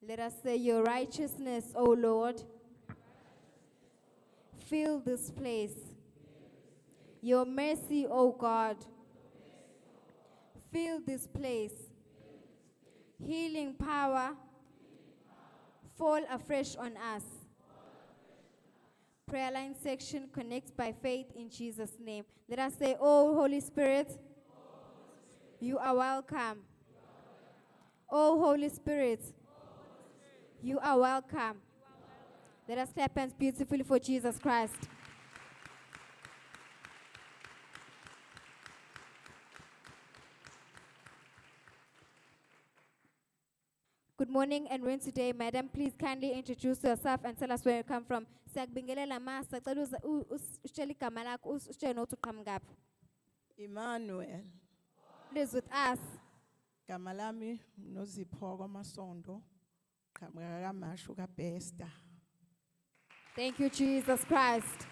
Let us say, your righteousness, O Lord, fill this place. Your mercy, O God, fill this place. Healing power, fall afresh on us. Prayer line section connects by faith in Jesus' name. Let us say, oh Holy Spirit, you are welcome. Oh Holy Spirit, you are welcome. Let us clap hands beautifully for Jesus Christ. Good morning and rain today. Madam, please kindly introduce yourself and tell us where you come from. Emmanuel, Please with us. gama lami Nozipho kwaMasondo, qhamuka kaMashu kaBesta. Thank you, Jesus Christ.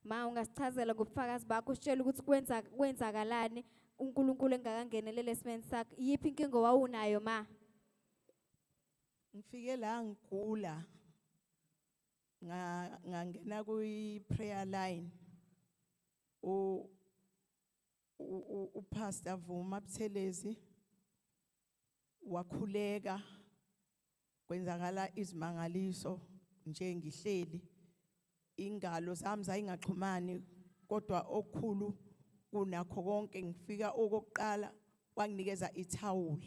Ma ungasichazela ngobufakazi bakho usitshela ukuthi kwenzakalani uNkulunkulu engakangenelele esimeni sakho. Yiphi inkinga owawunayo ma? Ngifike la ngigula. Ngangena prayer line. Pastor Vuma Buthelezi wakhuleka kwenzakala izimangaliso nje ngihleli. Ingalo zami zayingaxhumani kodwa okukhulu kunakho konke ngifika okokuqala wanginikeza ithawula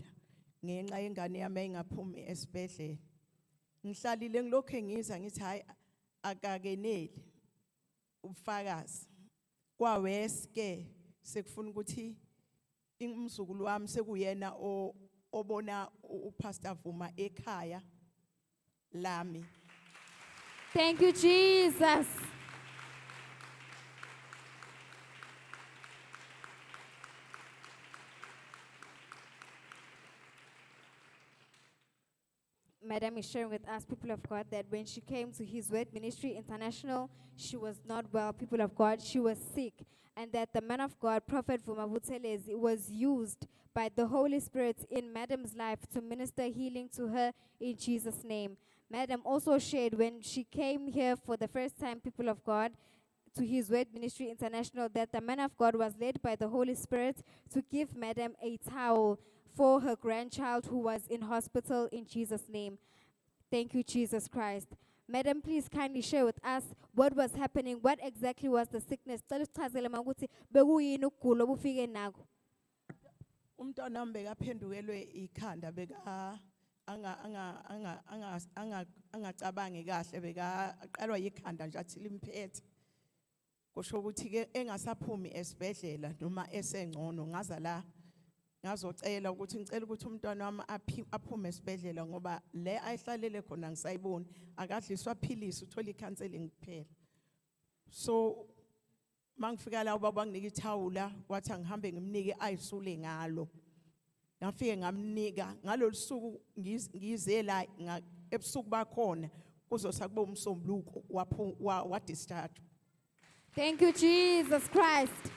ngenxa yengane yami engaphumi esibhedlela. Ngihlalile ngilokho ngiza ngithi hayi akakeneli ubufakazi. Kwaweske sekufuna ukuthi umzukulu wami sekuyena obona uPastor Vuma ekhaya lami. Thank you, Jesus. Madam is sharing with us, people of God, that when she came to His Word Ministry International, she was not well, people of God, she was sick. And that the man of God, Prophet Vuma Buthelezi, was used by the Holy Spirit in Madam's life to minister healing to her in Jesus' name. Madam also shared when she came here for the first time, people of God, to His Word Ministry International, that the man of God was led by the Holy Spirit to give Madam a towel for her grandchild who was in hospital in Jesus' name. Thank you, Jesus Christ. Madam, please kindly share with us what was happening. What exactly was the sickness? Umntwana wami bekaphendukelwe ikhanda beka angacabangi kahle beka aqalwa ikhanda nje athi limphethe. Kusho ukuthi ke engasaphumi esibhedlela noma esengcono ngaza la ngazocela ukuthi ngicela ukuthi umntwana wami aphume esibhedlela ngoba le ayihlalele khona ngisayiboni akadliswa philisi uthola icounseling kuphela. So mangifika la ubaba wanginika ithawula wathi angihambe ngimnike ayisule ngalo. Ngafike ngamnika ngalolusuku ngize la ebusuku bakhona kuzosa kube umsombuluko wa discharge. Thank you, Jesus Christ.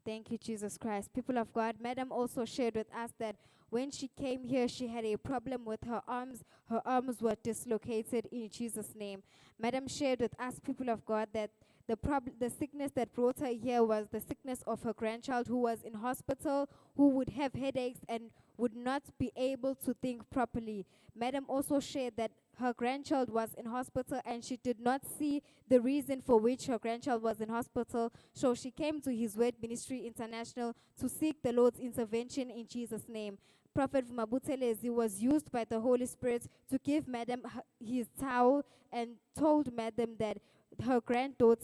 Thank you, Jesus Christ. People of God, Madam also shared with us that when she came here, she had a problem with her arms. Her arms were dislocated in Jesus' name. Madam shared with us, people of God, that the sickness that brought her here was the sickness of her grandchild who was in hospital, who would have headaches and would not be able to think properly. Madam also shared that her grandchild was in hospital and she did not see the reason for which her grandchild was in hospital. So she came to His Word Ministry International to seek the Lord's intervention in Jesus' name. Prophet Vuma Buthelezi was used by the Holy Spirit to give Madam his towel and told Madam that her grandchild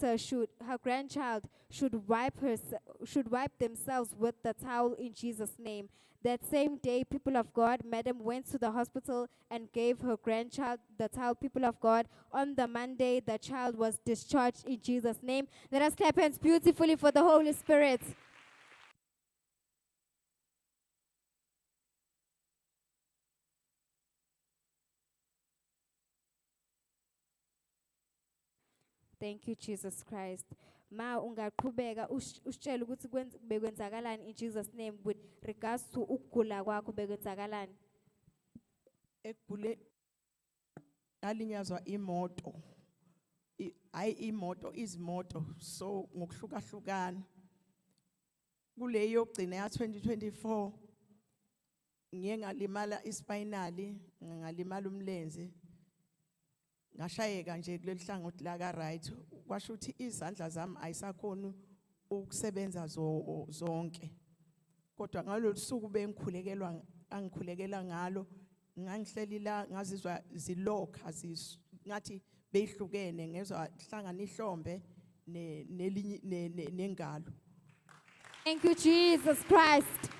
should wipe themselves with the towel in Jesus' name. That same day, people of God, Madam went to the hospital and gave her grandchild the towel, people of God. On the Monday, the child was discharged in Jesus' name. Let us clap hands beautifully for the Holy Spirit. Thank you, Jesus Christ. Ma ungaqhubeka usitshela ukuthi bekwenzakalani in Jesus' name with regards to ukugula kwakho bekwenzakalani. Ekugule alinyazwa imoto. Hayi imoto izimoto so ngokuhlukahlukana. Kule yokugcina ya 2024 ngiye ngalimala ispinal, ngalimala umlenze. Ngashayeka nje kuleli hlangothi la ka right, kwasho ukuthi izandla zami ayisakhona ukusebenza zonke. Kodwa ngalolu suku bengikhulekelwa angikhulekela ngalo, ngangihleli la ngazizwa zilokha ngathi beyihlukene, ngezwa hlangana ihlombe nengalo. Thank you, Jesus Christ.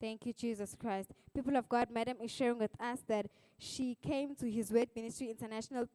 Thank you, Jesus Christ. People of God, Madam is sharing with us that she came to His Word Ministry International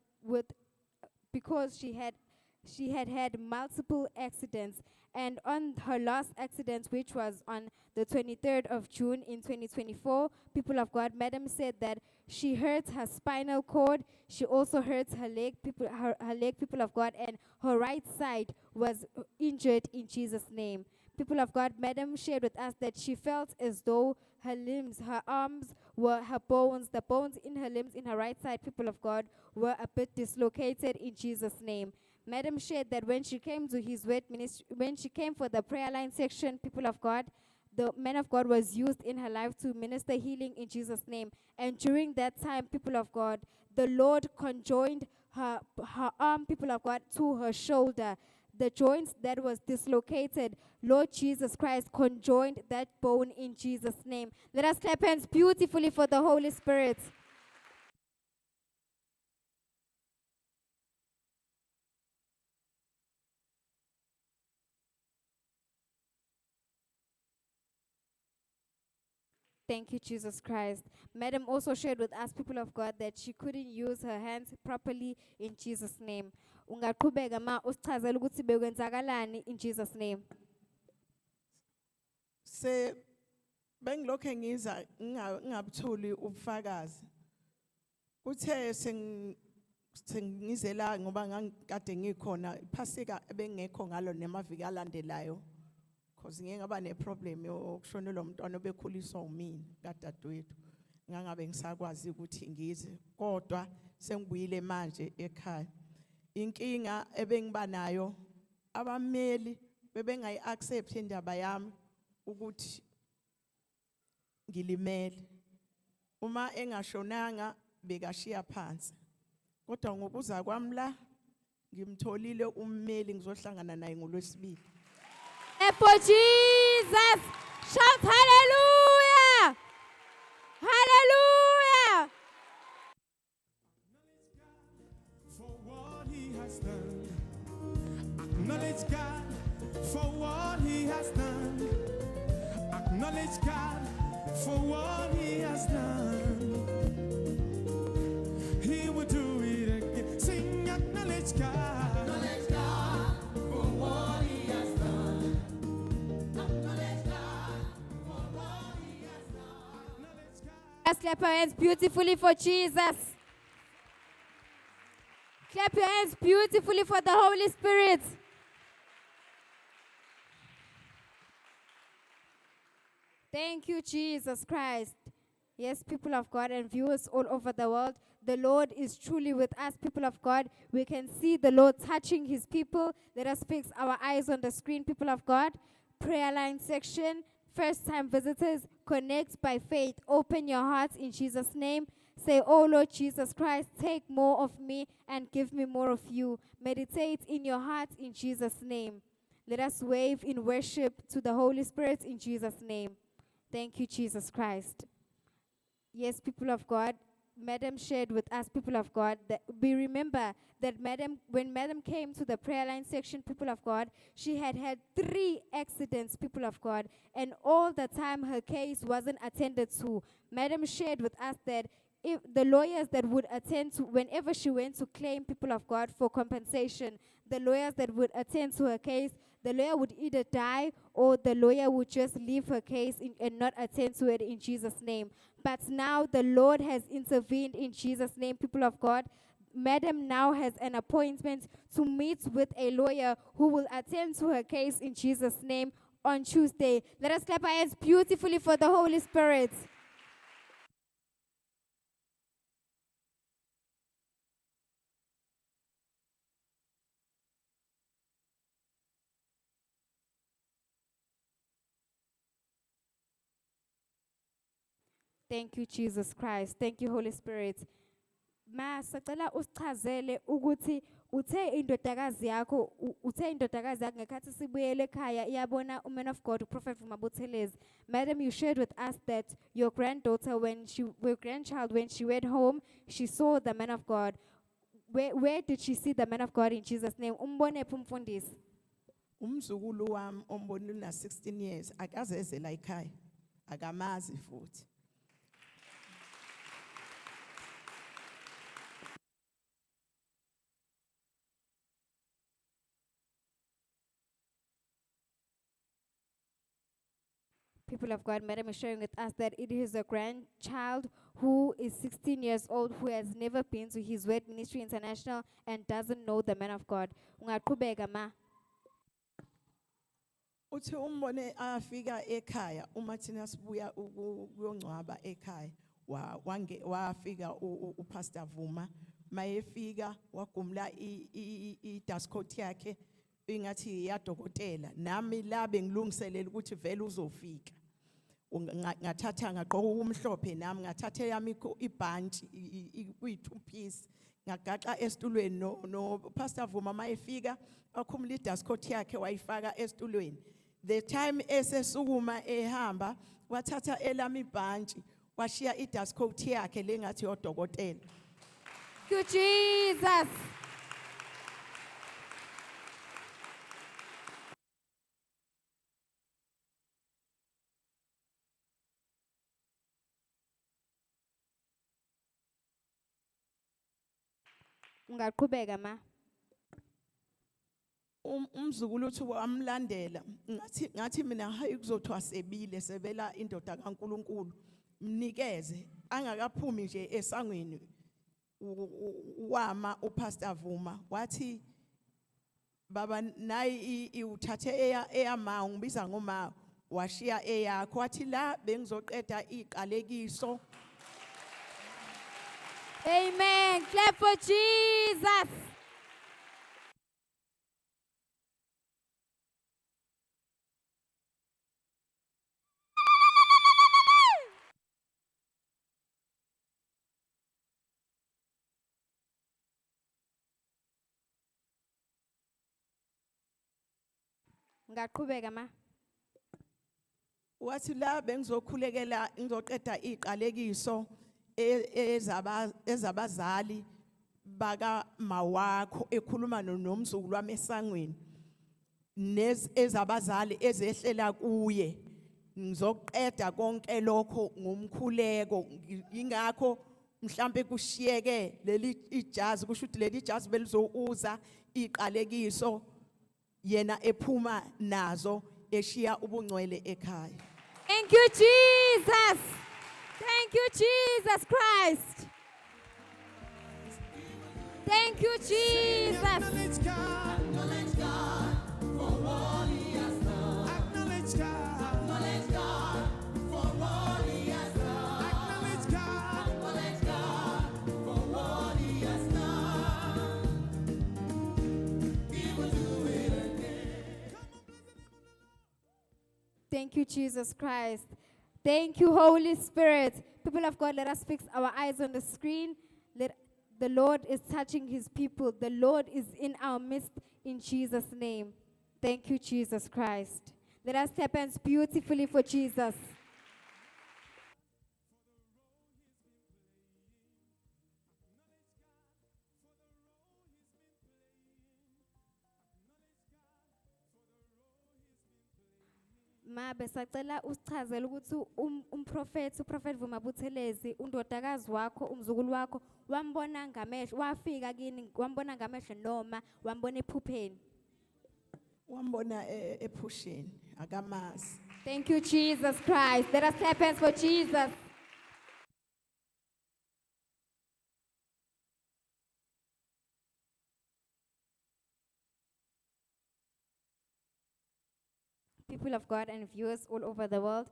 because she had multiple accidents. And on her last accident, which was on the 23rd of June in 2024, people of God, Madam said that she hurt her spinal cord. She also hurt her leg, her leg, people of God, and her right side was injured in Jesus' name. People of God, Madam shared with us that she felt as though her limbs, her arms, her bones, the bones in her limbs, in her right side, people of God, were a bit dislocated in Jesus' name. Madam shared that when she came to His Word Ministry, when she came for the prayer line section, people of God, the man of God was used in her life to minister healing in Jesus' name. And during that time, people of God, the Lord conjoined her arm, people of God, to her shoulder. The joints that was dislocated, Lord Jesus Christ conjoined that bone in Jesus' name. Let us clap hands beautifully for the Holy Spirit. Thank you, Jesus Christ. Madam also shared with us, people of God, that she couldn't use her hands properly in Jesus' name. Ungaqhubeka ma usichazela ukuthi bekwenzakalani in Jesus' name. Se bengilokho ngiza ngingabuthuli ubufakazi. Kuthe sengizela ngoba ngikade ngikhona iphasika bengekho ngalo nemaviki alandelayo. Because ngeke ngaba neproblem yokushonela umntwana obekhuliswa umini kadadewethu. Ngangabe ngisakwazi ukuthi ngize kodwa sengibuyile manje ekhaya. Inkinga ebengiba nayo abameli bebengayi accept indaba yami ukuthi ngilimele. Uma engashonanga bekashiya phansi. Kodwa ngokuza kwami la ngimtholile ummeli ngizohlangana naye ngolwesibili. For Jesus, shout hallelujah! Hallelujah! For what He has done, acknowledge God for what He has done. Acknowledge God for what He has done. He will do it again. Sing, acknowledge God. Acknowledge God for what He has done. Acknowledge God for what He has done. Acknowledge God. Let's clap our hands beautifully for Jesus. Clap your hands beautifully for the Holy Spirit. Thank you, Jesus Christ. Yes, people of God and viewers all over the world, the Lord is truly with us, people of God. We can see the Lord touching His people. Let us fix our eyes on the screen, people of God. Prayer line section, first-time visitors, connect by faith. Open your hearts in Jesus' name. Say, oh Lord Jesus Christ, take more of me and give me more of you. Meditate in your heart in Jesus' name. Let us wave in worship to the Holy Spirit in Jesus' name. Thank you, Jesus Christ. Yes, people of God, Madam shared with us, people of God, that we remember that when Madam came to the prayer line section, people of God, she had 3 accidents, people of God, and all the time her case wasn't attended to. Madam shared with us that if the lawyers that would attend to, whenever she went to claim, people of God, for compensation, the lawyers that would attend to her case, the lawyer would either die or the lawyer would just leave her case and not attend to it in Jesus' name. But now the Lord has intervened in Jesus' name, people of God. Madam now has an appointment to meet with a lawyer who will attend to her case in Jesus' name on Tuesday. Let us clap our hands beautifully for the Holy Spirit. Thank you, Jesus Christ. Thank you, Holy Spirit. Ma sacela usichazele ukuthi uthe indodakazi yakho ngekhathi sibuyele ekhaya iyabona uman of God Prophet Vuma Buthelezi. Madam, you shared with us that your grandchild when she went home, she saw the man of God. Where did she see the man of God in Jesus' name? Umbone phi umfundisi? Umzukulu wami ombonile na 16 years akazeze la ekhaya. Akamazi futhi. People of God, Madam is sharing with us that it is a grandchild who is 16 years old who has never been to his Word Ministry International and doesn't know the man of God. Ungaqhubeka ma. Uthi umbone afika ekhaya uma thina sibuya ukuyongcwaba ekhaya wafika uPastor Vuma mayefika wagumla i-dust coat yakhe ingathi iyadokotela nami la bengilungiselela ukuthi vele uzofika ngathatha ngaqoka umhlophe nami ngathatha yami ibhantshi kuyi2 piece ngagaxa esitulweni no Pastor Vuma mayefika wakhumula i-dust coat yakhe wayifaka esitulweni. The time esesukuma ehamba wathatha elami ibhantshi washiya i-dust coat yakhe lengathi yodokotela. Thank you, Jesus. Ungaqhubeka ma. Umzukulu uthi wamlandela ngathi mina hayi kuzothiwa sebile sebela indoda kaNkuluNkulu mnikeze angakaphumi nje esangweni wama uPastor Vuma wathi baba nayi uthathe eyama ungibiza ngoma washiya eyakho wathi la bengizoqeda iqalekiso. Amen. Clap for Jesus. Ngaqhubeka ma. Wathi la bengizokhulekela ngizoqeda iqalekiso ezabazali baka mawakho ekhuluma nomzukulu wami esangweni ezabazali ezehlela kuye ngizoqeda konke lokho ngomkhuleko ingakho mhlambe kushiyeke leli ijazi kusho ukuthi leli ijazi belizouza iqalekiso yena ephuma nazo eshiya ubungcwele ekhaya. Thank you, Jesus. Thank you, Jesus Christ. Thank you, Jesus. Acknowledge God. Acknowledge God for what He has done. Acknowledge God. Acknowledge God for what He has done. Acknowledge God. Acknowledge God for what He has done. He will do it again. Thank you, Jesus Christ. Thank you, Holy Spirit. People of God, let us fix our eyes on the screen. The Lord is touching His people. The Lord is in our midst in Jesus' name. Thank you, Jesus Christ. Let us clap hands beautifully for Jesus. Ma besacela usichazele ukuthi uProfet Vuma Buthelezi undodakazi wakho umzukulu wakho wambona ngamehlo wafika kini wambona ngamehlo noma wambona ephupheni. wambona ephushini akamazi. Thank you, Jesus Christ. Let us clap hands for Jesus. People of God and viewers all over the world,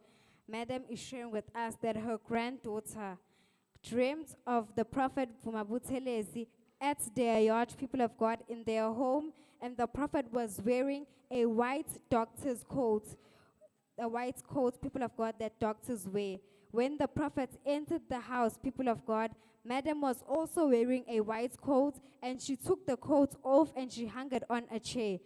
Madam is sharing with us that her granddaughter dreamt of the prophet Vumabuthelezi at their yacht, people of God, in their home, and the prophet was wearing a white doctor's coat, a white coat, people of God, that doctors wear. When the prophet entered the house, people of God, Madam was also wearing a white coat, and she took the coat off and she hung it on a chair.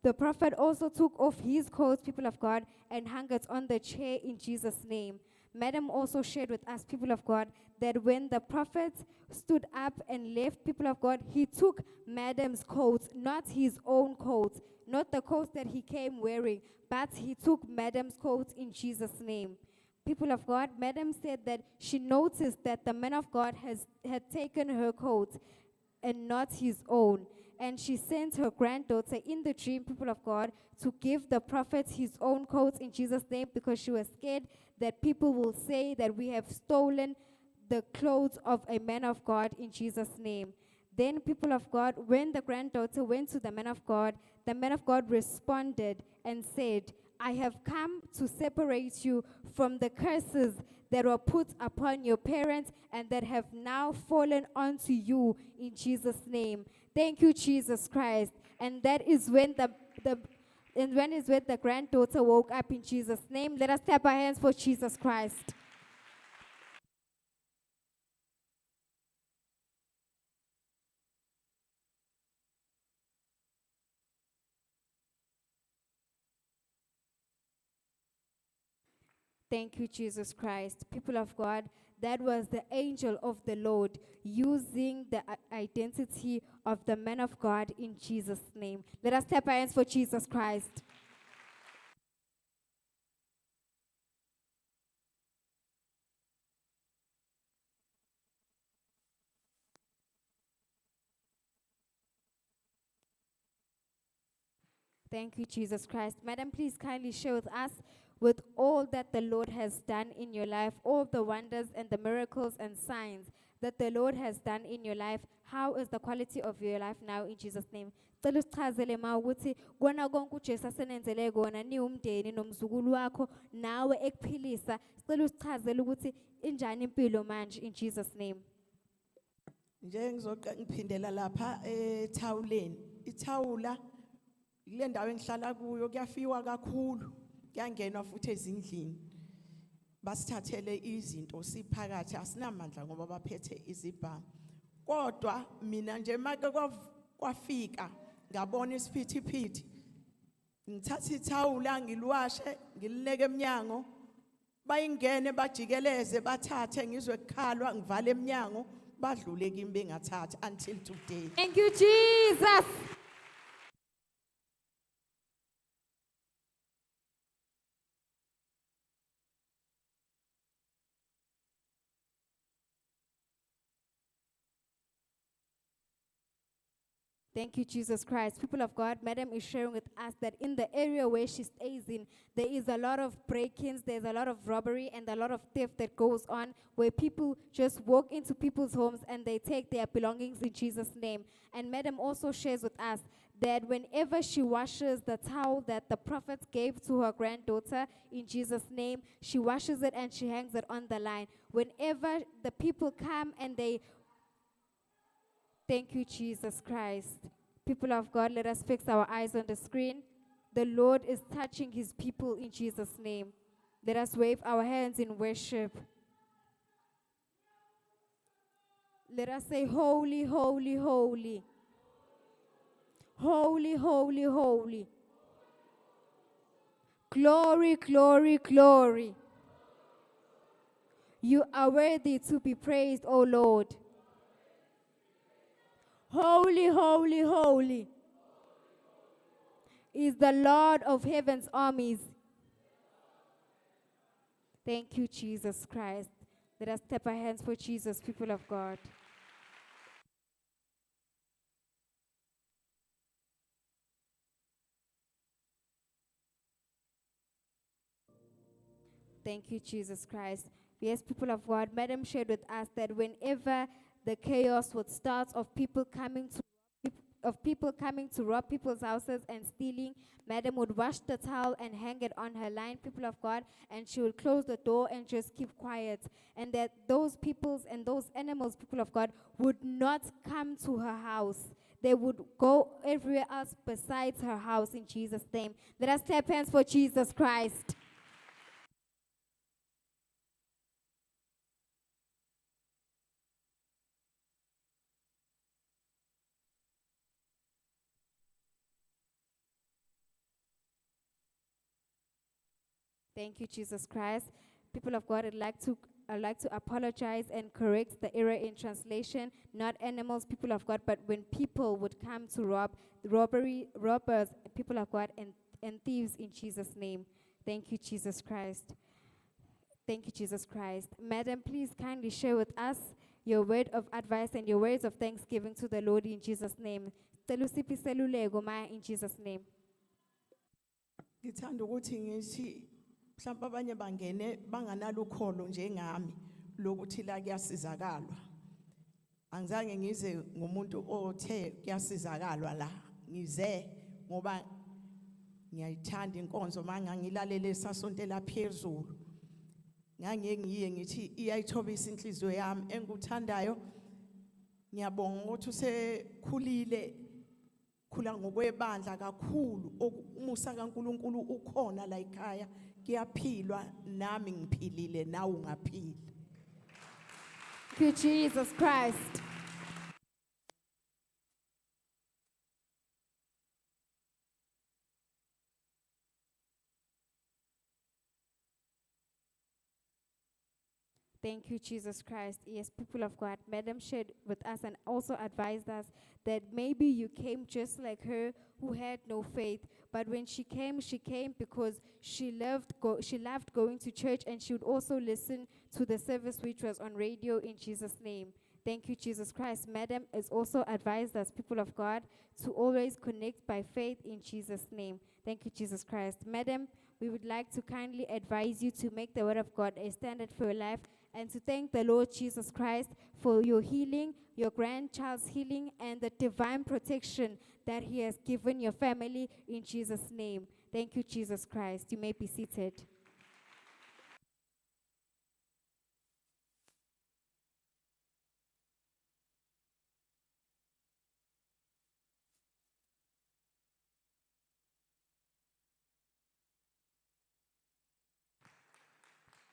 The prophet also took off his coat, people of God, and hung it on the chair in Jesus' name. Madam also shared with us, people of God, that when the prophet stood up and left, people of God, he took Madam's coat, not his own coat, not the coat that he came wearing, but he took Madam's coat in Jesus' name. People of God, Madam said that she noticed that the man of God had taken her coat and not his own. And she sent her granddaughter in the dream, people of God, to give the prophet his own coat in Jesus' name, because she was scared that people will say that we have stolen the clothes of a man of God in Jesus' name. Then, people of God, when the granddaughter went to the man of God responded and said, I have come to separate you from the curses that were put upon your parents and that have now fallen onto you in Jesus' name. Thank you, Jesus Christ. And that is when the granddaughter woke up in Jesus' name. Let us clap our hands for Jesus Christ. Thank you, Jesus Christ. People of God, that was the angel of the Lord using the identity of the man of God in Jesus' name. Let us clap our hands for Jesus Christ. Thank you, Jesus Christ. Madam, please kindly share with us with all that the Lord has done in your life, all the wonders and the miracles and signs that the Lord has done in your life. How is the quality of your life now in Jesus' name? Cela usichazele ma ukuthi kona konke uJesu asenenzele kona niwumndeni nomzukulu wakho nawe ekuphilisa. Cela usichazele ukuthi injani impilo manje in Jesus' name. Nje ngizophindela lapha eThawuleni. iThawula ile ndawo engihlala kuyo kuyafiwa kakhulu, kuyangenwa futhi ezindlini. Basithathele izinto siphakathi, asinamandla ngoba baphethe izibhamu. Kodwa mina nje make kwafika ngabona isiphithiphithi, ngithatha ithawula ngiliwashe ngilileke eminyango, bayingene bajikeleze bathathe, ngizwe kukhalwa ngivale eminyango, badlule kimi bengathatha until today. Thank you, Jesus. Thank you, Jesus Christ. People of God, Madam is sharing with us that in the area where she stays in, there is a lot of break-ins, there's a lot of robbery and a lot of theft that goes on, where people just walk into people's homes and they take their belongings in Jesus' name. And Madam also shares with us that whenever she washes the towel that the prophet gave to her granddaughter in Jesus' name, she washes it and she hangs it on the line. Whenever the people come and they... Thank you, Jesus Christ. People of God, let us fix our eyes on the screen. The Lord is touching his people in Jesus' name. Let us wave our hands in worship. Let us say, holy, holy, holy. Holy, holy, holy. Glory, glory, glory. You are worthy to be praised, O Lord. Holy, holy, holy is the Lord of heaven's armies. Thank you, Jesus Christ. Let us clap our hands for Jesus, people of God. Thank you, Jesus Christ. Yes, people of God, Madam shared with us that whenever the chaos would start of people coming to rob people's houses and stealing, Madam would wash the towel and hang it on her line, people of God, and she would close the door and just keep quiet. And that those peoples and those animals, people of God, would not come to her house. They would go everywhere else besides her house in Jesus' name. Let us clap hands for Jesus Christ. Thank you, Jesus Christ. People of God, I'd like to apologize and correct the error in translation. Not animals, people of God, but when people would come to robbers, people of God, and thieves in Jesus' name. Thank you, Jesus Christ. Thank you, Jesus Christ. Madam, please kindly share with us your word of advice and your words of thanksgiving to the Lord in Jesus' name. Telusiphi seluleko, Ma, in Jesus' name. Ngithanda ukuthi ngithi mhlawumbe abanye bangene banganalo ukholo njengami lokuthi la kuyasizakalwa. Angizange ngize ngumuntu othe kuyasizakalwa la. Ngize ngoba ngiyayithanda inkonzo manga ngilalele sasontela phezulu. Ngiye ngithi iyayithobisa inhliziyo yami engikuthandayo. Ngiyabonga ukuthi usekhulile khula ngokwebandla kakhulu umusa kaNkuluNkulu ukhona la ekhaya kuyaphilwa nami ngiphilile nawe ungaphili. Thank you, Jesus Christ. Thank you, Jesus Christ. Yes, people of God, Madam shared with us and also advised us that maybe you came just like her who had no faith. But when she came because she loved going to church, and she would also listen to the service which was on radio in Jesus' name. Thank you, Jesus Christ. Madam has also advised us, people of God, to always connect by faith in Jesus' name. Thank you, Jesus Christ. Madam, we would like to kindly advise you to make the word of God a standard for your life and to thank the Lord Jesus Christ for your healing, your grandchild's healing, and the divine protection that he has given your family in Jesus' name. Thank you, Jesus Christ. You may be seated.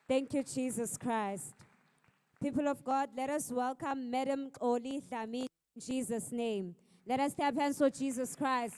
Thank you, Jesus Christ. People of God, let us welcome Madam Oli Thami in Jesus' name. Let us clap hands for Jesus Christ.